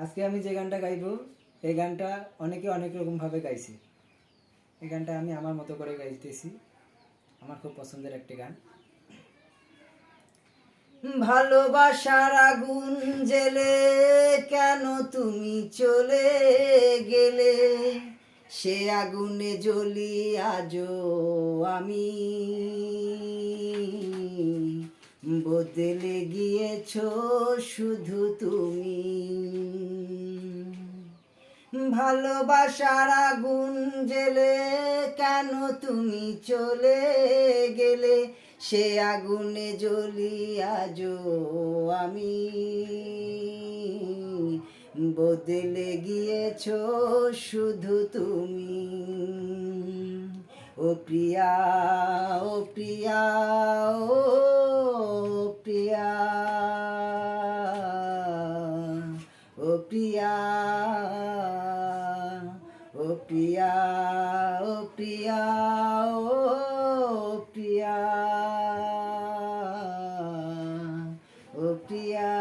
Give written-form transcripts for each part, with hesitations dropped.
আজকে আমি যে গানটা গাইবো এই গানটা অনেকে অনেক রকমভাবে গাইছে। এই গানটা আমি আমার মতো করে গাইতেছি, আমার খুব পছন্দের একটি গান। ভালোবাসার আগুন জেলে কেন তুমি চলে গেলে, সে আগুনে জ্বলি আজও আমি, বদলে গিয়েছো শুধু তুমি। ভালোবাসার আগুন জেলে কেন তুমি চলে গেলে, সে আগুনে জ্বলি আজও আমি, বদলে গিয়েছো শুধু তুমি। ও প্রিয়া, ও প্রিয়া, ও প্রিয়া, ও প্রিয়া, ও প্রিয়া, ও প্রিয়া, ও প্রিয়া, ও প্রিয়া।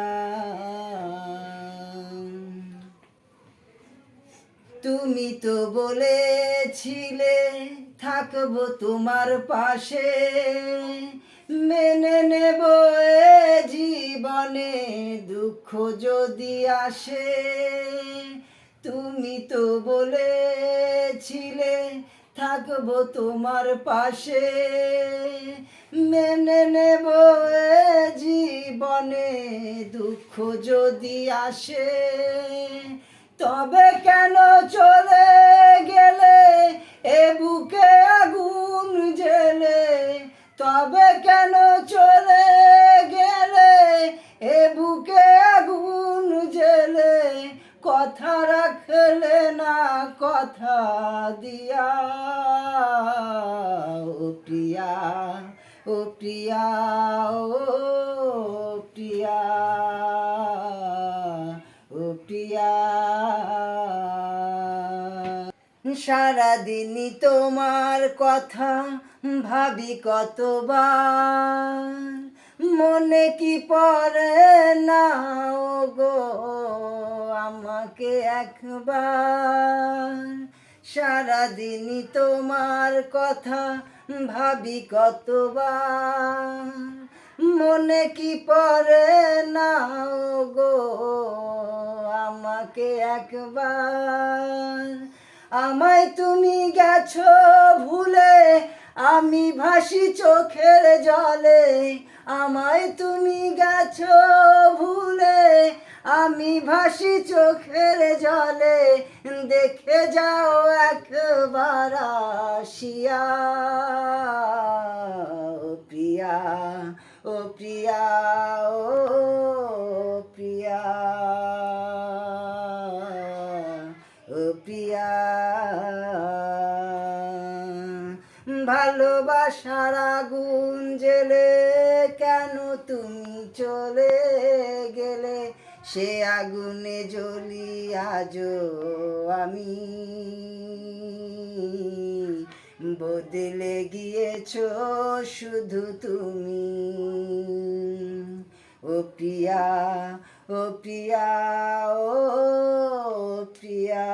তুমি তো বলেছিলে থাকবো তোমার পাশে, মেনে নেব এ জীবনে দুঃখ যদি আসে। তুমি তো বলেছিলে থাকবো তোমার পাশে, মেনে নেব এ জীবনে দুঃখ যদি আসে। তবে কেন চলে গেলে এ বুকে আগুন জেলে, তবে কেন চলে গেলে এ বুকে আগুন জেলে, কথা রাখলে না কথা দিয়া। ও প্রিয়া, ও প্রিয়া, ও প্রিয়া, ও প্রিয়া। সারাদিনই তোমার কথা ভাবি কতবার, মনে কি পড়ে না ও গো আমাকে একবার। সারাদিনই তোমার কথা ভাবি কতবার, মনে কি পড়ে না ও গো আমাকে একবার। আমায় তুমি গেছো ভুলে আমি ভাসি চোখের জলে, আমায় তুমি গেছো ভুলে আমি ভাসি চোখের জলে, দেখে যাও একবার আসিয়া। ও প্রিয়া, ও প্রিয়া, ও প্রিয়া, ও প্রিয়া। ভালোবাসার আগুন জেলে কেন তুমি চলে গেলে, সে আগুনে জ্বলি আজও আমি, বদলে গিয়েছো শুধু তুমি। ও প্রিয়া, ও প্রিয়া, ও প্রিয়া।